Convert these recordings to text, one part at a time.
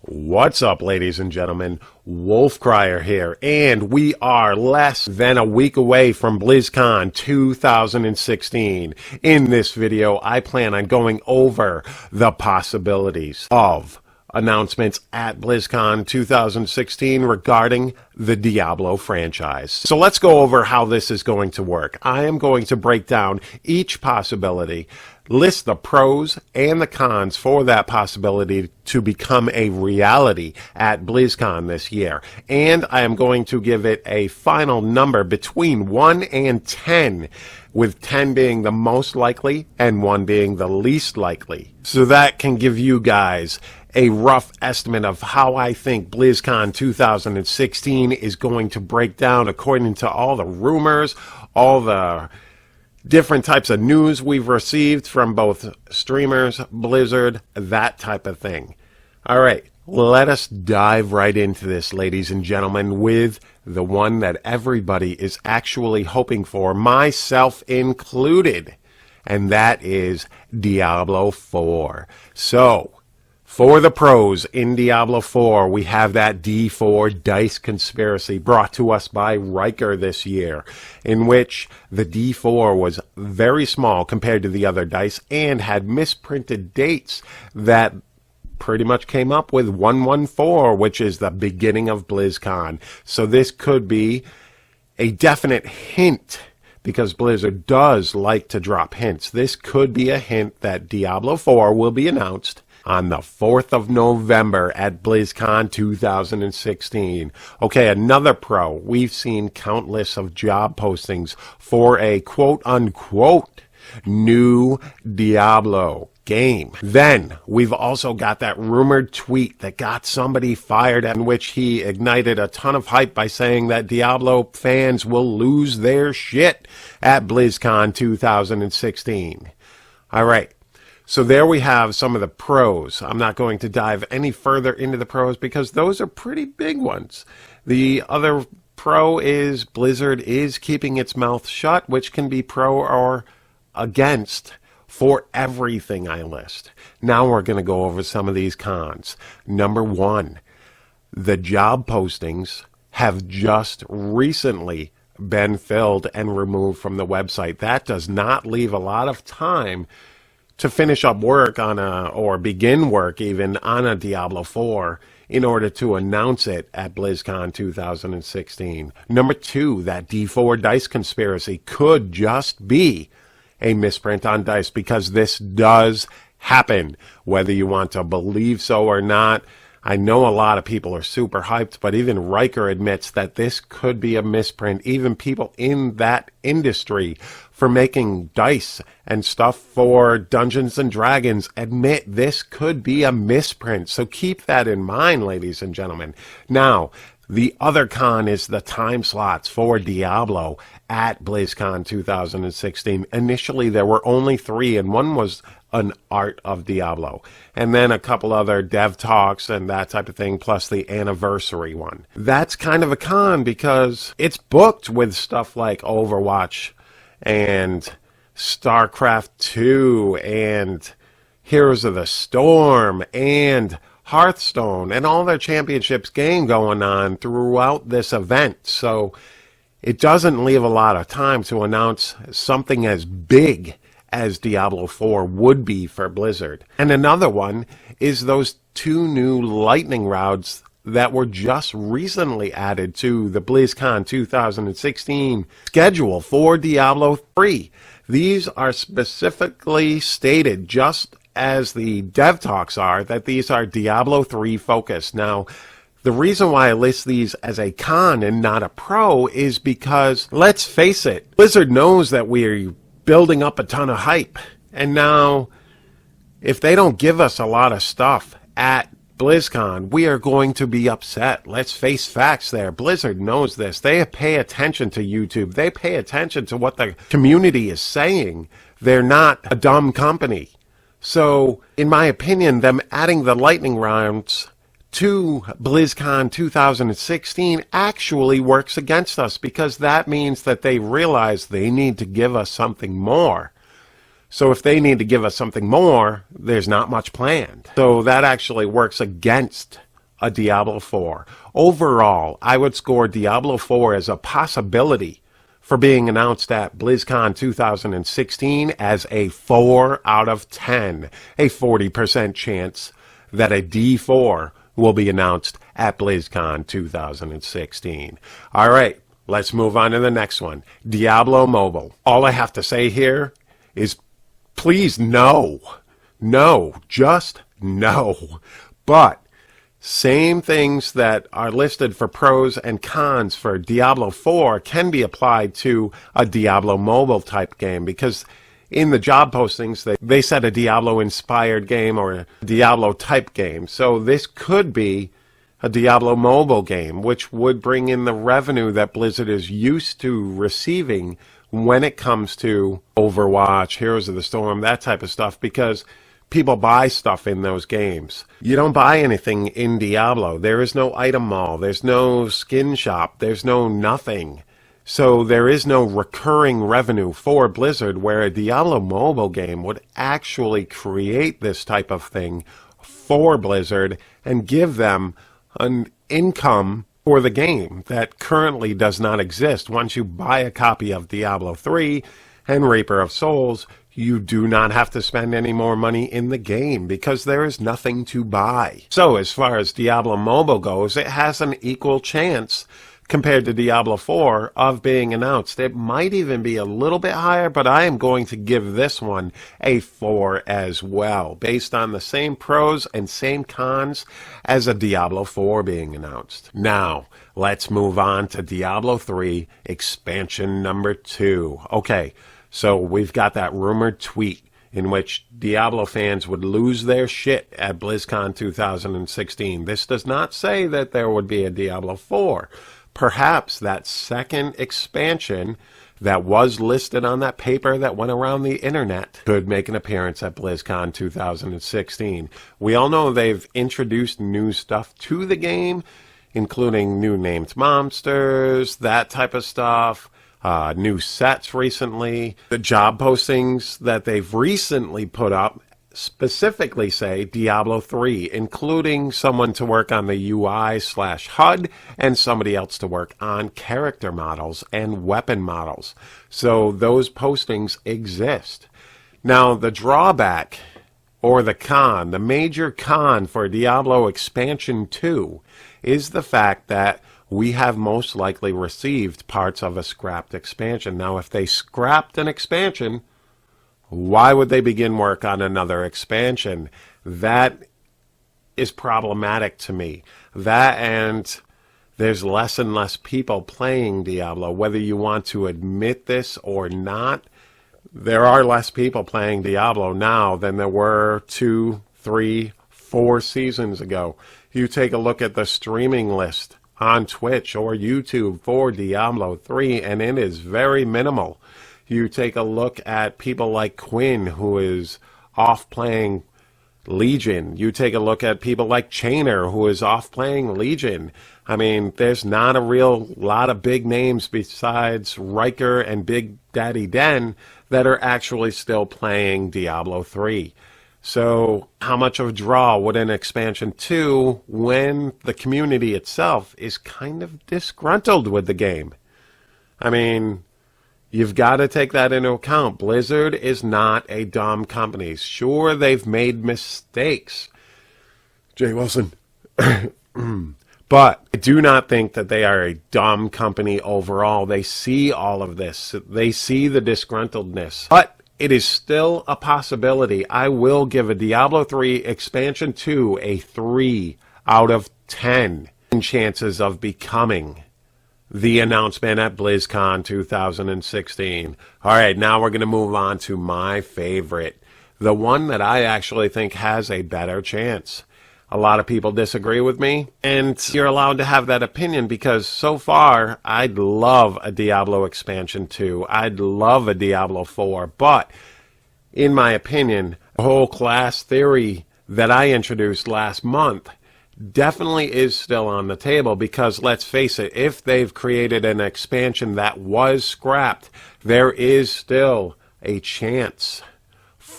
What's up, ladies and gentlemen? Wolfcrier here, and we are less than a week away from Blizzcon 2016. In this video, I plan on going over the possibilities of announcements at Blizzcon 2016 regarding the Diablo franchise. So let's go over how this is going to work. I am going to break down each possibility, list the pros and the cons for that possibility to become a reality at BlizzCon this year. And I am going to give it a final number between 1 and 10, with 10 being the most likely and 1 being the least likely. So that can give you guys a rough estimate of how I think BlizzCon 2016 is going to break down according to all the rumors, all the different types of news we've received from both streamers, Blizzard, that type of thing. All right, let us dive right into this, ladies and gentlemen, with the one that everybody is actually hoping for, myself included, and that is Diablo 4. So, for the pros in Diablo 4, we have that D4 dice conspiracy brought to us by Riker this year, in which the D4 was very small compared to the other dice and had misprinted dates that pretty much came up with 114, which is the beginning of BlizzCon. So this could be a definite hint, because Blizzard does like to drop hints. This could be a hint that Diablo 4 will be announced on the 4th of November at BlizzCon 2016. Okay, another pro. We've seen countless of job postings for a quote-unquote new Diablo game. Then, we've also got that rumored tweet that got somebody fired, in which he ignited a ton of hype by saying that Diablo fans will lose their shit at BlizzCon 2016. All right. So there we have some of the pros. I'm not going to dive any further into the pros because those are pretty big ones. The other pro is Blizzard is keeping its mouth shut, which can be pro or against for everything I list. Now we're going to go over some of these cons. Number 1, the job postings have just recently been filled and removed from the website. That does not leave a lot of time to finish up work on or begin work even on a Diablo 4 in order to announce it at BlizzCon 2016. Number 2, that D4 dice conspiracy could just be a misprint on dice, because this does happen, whether you want to believe so or not. I know a lot of people are super hyped, but even Riker admits that this could be a misprint. Even people in that industry for making dice and stuff for Dungeons and Dragons admit this could be a misprint. So keep that in mind, ladies and gentlemen. Now, the other con is the time slots for Diablo at BlizzCon 2016. Initially, there were only 3, and one was an art of Diablo, and then a couple other dev talks and that type of thing, plus the anniversary one. That's kind of a con because it's booked with stuff like Overwatch and StarCraft 2 and Heroes of the Storm and Hearthstone and all their championships game going on throughout this event. So it doesn't leave a lot of time to announce something as big as Diablo 4 would be for Blizzard. And another one is those 2 new lightning rounds that were just recently added to the BlizzCon 2016 schedule for Diablo 3. These are specifically stated, just as the dev talks are, that these are Diablo 3 focused. Now, the reason why I list these as a con and not a pro is because, let's face it, Blizzard knows that we're building up a ton of hype. And now, if they don't give us a lot of stuff at BlizzCon, we are going to be upset. Let's face facts there. Blizzard knows this. They pay attention to YouTube. They pay attention to what the community is saying. They're not a dumb company. So, in my opinion, them adding the lightning rounds to BlizzCon 2016 actually works against us, because that means that they realize they need to give us something more. So if they need to give us something more, there's not much planned. So that actually works against a Diablo 4. Overall, I would score Diablo 4 as a possibility for being announced at BlizzCon 2016 as a 4 out of 10, a 40% chance that a D4 will be announced at BlizzCon 2016. All right, let's move on to the next one, Diablo Mobile. All I have to say here is please no. No, just no. But same things that are listed for pros and cons for Diablo 4 can be applied to a Diablo Mobile type game, because in the job postings they said a Diablo inspired game or a Diablo type game. So this could be a Diablo Mobile game, which would bring in the revenue that Blizzard is used to receiving when it comes to Overwatch, Heroes of the Storm, that type of stuff, because people buy stuff in those games. You don't buy anything in Diablo. There is no item mall. There's no skin shop. There's no nothing. So there is no recurring revenue for Blizzard, where a Diablo mobile game would actually create this type of thing for Blizzard and give them an income for the game that currently does not exist. Once you buy a copy of Diablo 3 and Reaper of Souls, you do not have to spend any more money in the game because there is nothing to buy. So as far as Diablo Mobile goes, it has an equal chance compared to Diablo 4 of being announced. It might even be a little bit higher, but I am going to give this one a 4 as well, based on the same pros and same cons as a Diablo 4 being announced. Now, let's move on to Diablo 3 expansion number 2. Okay, so we've got that rumored tweet in which Diablo fans would lose their shit at BlizzCon 2016. This does not say that there would be a Diablo 4. Perhaps that second expansion that was listed on that paper that went around the internet could make an appearance at BlizzCon 2016. We all know they've introduced new stuff to the game, including new named monsters, that type of stuff. New sets recently. The job postings that they've recently put up specifically say Diablo 3, including someone to work on the UI/HUD and somebody else to work on character models and weapon models. So those postings exist. Now, the drawback or the con, the major con for Diablo Expansion 2 is the fact that we have most likely received parts of a scrapped expansion. Now, if they scrapped an expansion, why would they begin work on another expansion? That is problematic to me. That, and there's less and less people playing Diablo. Whether you want to admit this or not, there are less people playing Diablo now than there were 2, 3, 4 seasons ago. You take a look at the streaming list on Twitch or YouTube for Diablo 3, and it is very minimal. You take a look at people like Quinn, who is off playing Legion. You take a look at people like Chainer, who is off playing Legion. I mean, there's not a real lot of big names besides Riker and Big Daddy Den that are actually still playing Diablo 3. So how much of a draw would an expansion 2 when the community itself is kind of disgruntled with the game? I mean, you've got to take that into account. Blizzard is not a dumb company. Sure, they've made mistakes, Jay Wilson, but I do not think that they are a dumb company overall. They see all of this. They see the disgruntledness. But it is still a possibility. I will give a Diablo 3 Expansion 2 a 3 out of 10 chances of becoming the announcement at BlizzCon 2016. All right, now we're going to move on to my favorite, the one that I actually think has a better chance. A lot of people disagree with me, and you're allowed to have that opinion because so far, I'd love a Diablo Expansion 2. I'd love a Diablo 4, but in my opinion, the whole class theory that I introduced last month definitely is still on the table because, let's face it, if they've created an expansion that was scrapped, there is still a chance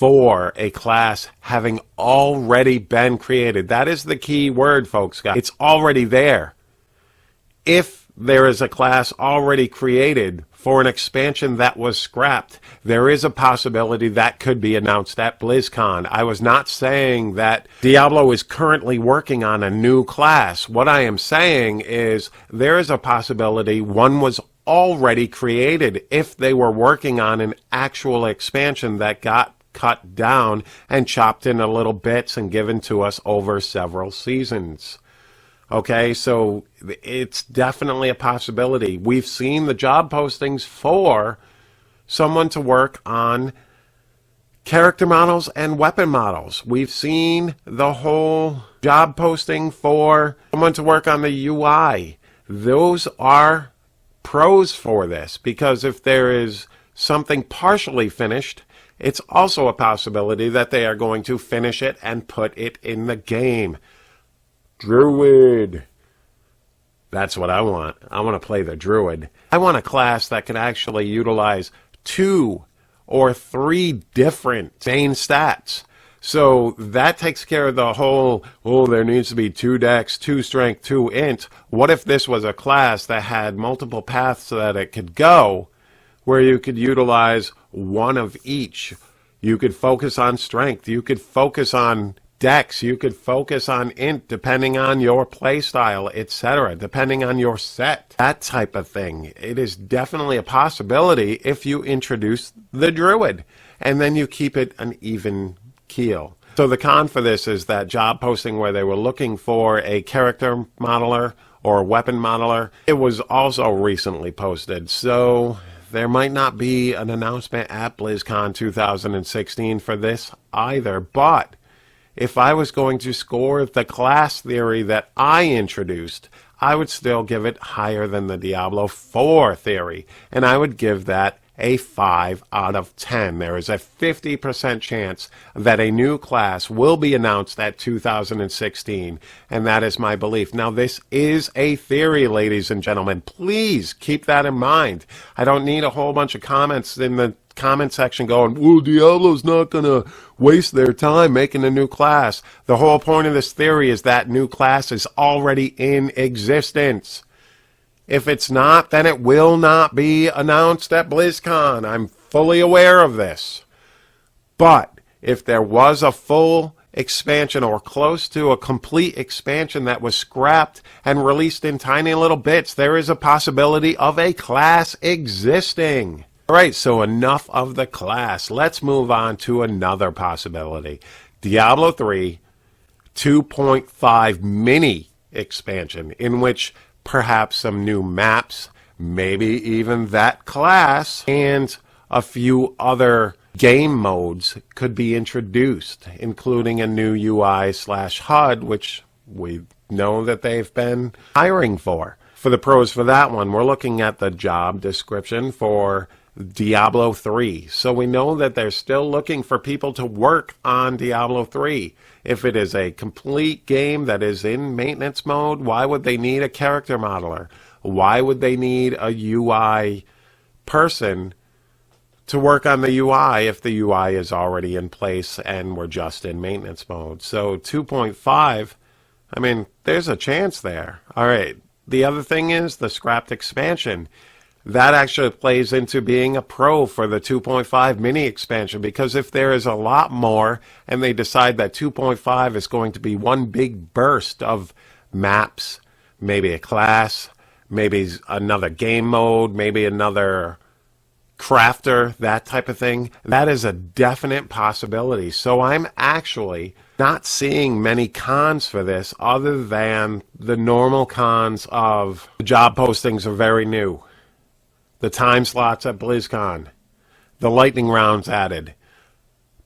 for a class having already been created. That is the key word, folks. It's already there. If there is a class already created for an expansion that was scrapped, there is a possibility that could be announced at BlizzCon. I was not saying that Diablo is currently working on a new class. What I am saying is there is a possibility one was already created if they were working on an actual expansion that got cut down and chopped into little bits and given to us over several seasons. Okay, so it's definitely a possibility. We've seen the job postings for someone to work on character models and weapon models. We've seen the whole job posting for someone to work on the UI. Those are pros for this, because if there is something partially finished, it's also a possibility that they are going to finish it and put it in the game. Druid. That's what I want. I want to play the Druid. I want a class that can actually utilize 2 or 3 different main stats. So that takes care of the whole, oh, there needs to be 2 dex, 2 strength, 2 int. What if this was a class that had multiple paths that it could go, where you could utilize 1 of each? You could focus on strength. You could focus on dex, you could focus on int depending on your playstyle, etc., depending on your set, that type of thing. It is definitely a possibility if you introduce the Druid and then you keep it an even keel. So the con for this is that job posting where they were looking for a character modeler or a weapon modeler, it was also recently posted. So there might not be an announcement at BlizzCon 2016 for this either, but if I was going to score the class theory that I introduced, I would still give it higher than the Diablo 4 theory, and I would give that a 5 out of 10. There is a 50% chance that a new class will be announced at 2016, and that is my belief. Now, this is a theory, ladies and gentlemen. Please keep that in mind. I don't need a whole bunch of comments in the comment section going, well, Diablo's not going to waste their time making a new class. The whole point of this theory is that new class is already in existence. If it's not, then it will not be announced at BlizzCon. I'm fully aware of this. But if there was a full expansion or close to a complete expansion that was scrapped and released in tiny little bits, there is a possibility of a class existing. All right, so enough of the class. Let's move on to another possibility. Diablo 3 2.5 mini expansion, in which perhaps some new maps, maybe even that class, and a few other game modes could be introduced, including a new UI/HUD, which we know that they've been hiring for. For the pros for that one, we're looking at the job description for Diablo 3. So we know that they're still looking for people to work on Diablo 3. If it is a complete game that is in maintenance mode, why would they need a character modeler? Why would they need a UI person to work on the UI if the UI is already in place and we're just in maintenance mode? So 2.5, I mean, there's a chance there. All right. The other thing is the scrapped expansion. That actually plays into being a pro for the 2.5 mini expansion, because if there is a lot more and they decide that 2.5 is going to be one big burst of maps, maybe a class, maybe another game mode, maybe another crafter, that type of thing, that is a definite possibility. So I'm actually not seeing many cons for this other than the normal cons of the job postings are very new. The time slots at BlizzCon, the lightning rounds added.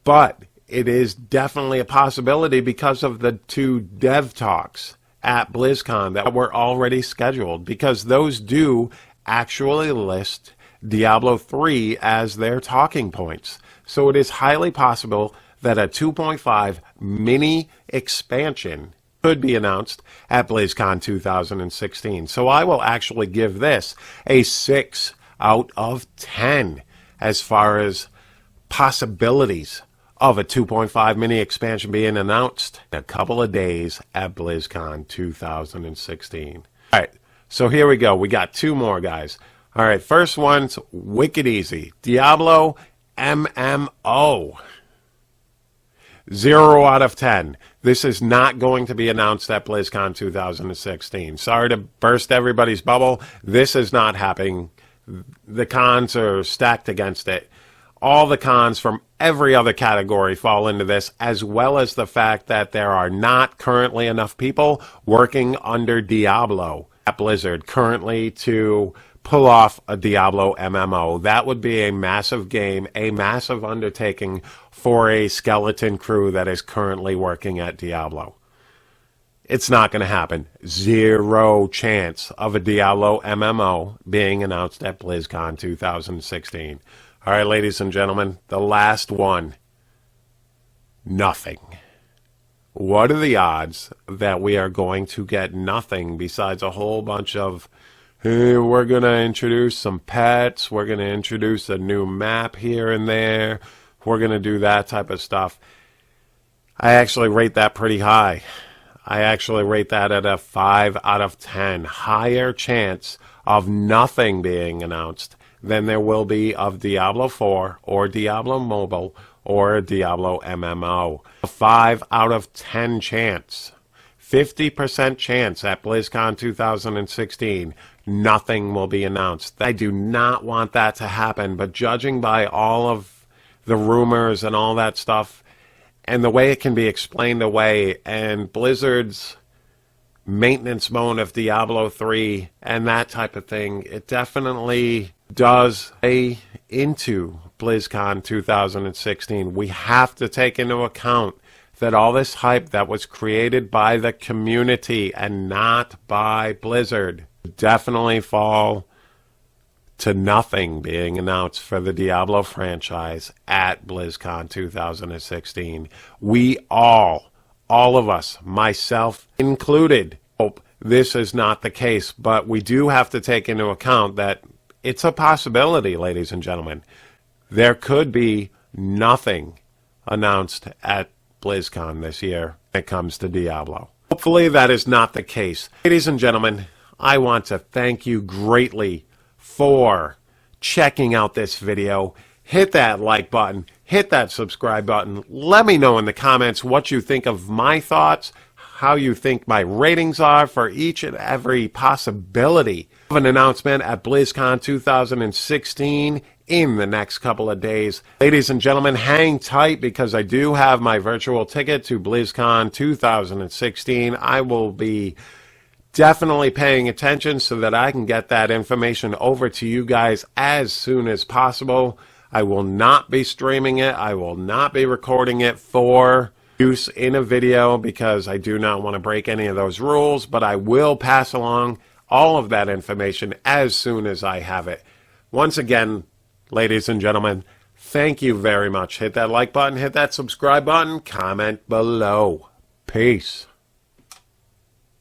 But it is definitely a possibility because of the 2 dev talks at BlizzCon that were already scheduled, because those do actually list Diablo 3 as their talking points. So it is highly possible that a 2.5 mini expansion could be announced at BlizzCon 2016. So I will actually give this a 6 out of 10 as far as possibilities of a 2.5 mini expansion being announced in a couple of days at BlizzCon 2016. All right, so here we go. We got two more, guys. All right, first one's wicked easy. Diablo MMO. 0 out of 10. This is not going to be announced at BlizzCon 2016. Sorry to burst everybody's bubble. This is not happening. The cons are stacked against it. All the cons from every other category fall into this, as well as the fact that there are not currently enough people working under Diablo at Blizzard currently to pull off a Diablo MMO. That would be a massive game, a massive undertaking for a skeleton crew that is currently working at Diablo. It's not going to happen. 0 chance of a Diablo MMO being announced at BlizzCon 2016. All right, ladies and gentlemen, the last one. Nothing. What are the odds that we are going to get nothing besides a whole bunch of, hey, we're going to introduce some pets, we're going to introduce a new map here and there, we're going to do that type of stuff? I actually rate that pretty high. I actually rate that at a 5 out of 10. Higher chance of nothing being announced than there will be of Diablo 4 or Diablo Mobile or Diablo MMO. A 5 out of 10 chance. 50% chance at BlizzCon 2016 nothing will be announced. I do not want that to happen, but judging by all of the rumors and all that stuff and the way it can be explained away and Blizzard's maintenance mode of Diablo 3 and that type of thing, it definitely does play into BlizzCon 2016. We have to take into account that all this hype that was created by the community and not by Blizzard definitely fall to nothing being announced for the Diablo franchise at BlizzCon 2016. We all of us, myself included, hope this is not the case, but we do have to take into account that it's a possibility, ladies and gentlemen. There could be nothing announced at BlizzCon this year when it comes to Diablo. Hopefully that is not the case. Ladies and gentlemen, I want to thank you greatly for checking out this video. Hit that like button, hit that subscribe button. Let me know in the comments what you think of my thoughts, how you think my ratings are for each and every possibility of an announcement at BlizzCon 2016 in the next couple of days. Ladies and gentlemen, hang tight because I do have my virtual ticket to BlizzCon 2016. I will be definitely paying attention so that I can get that information over to you guys as soon as possible. I will not be streaming it. I will not be recording it for use in a video because I do not want to break any of those rules, but I will pass along all of that information as soon as I have it. Once again, ladies and gentlemen, thank you very much. Hit that like button, hit that subscribe button, comment below. Peace.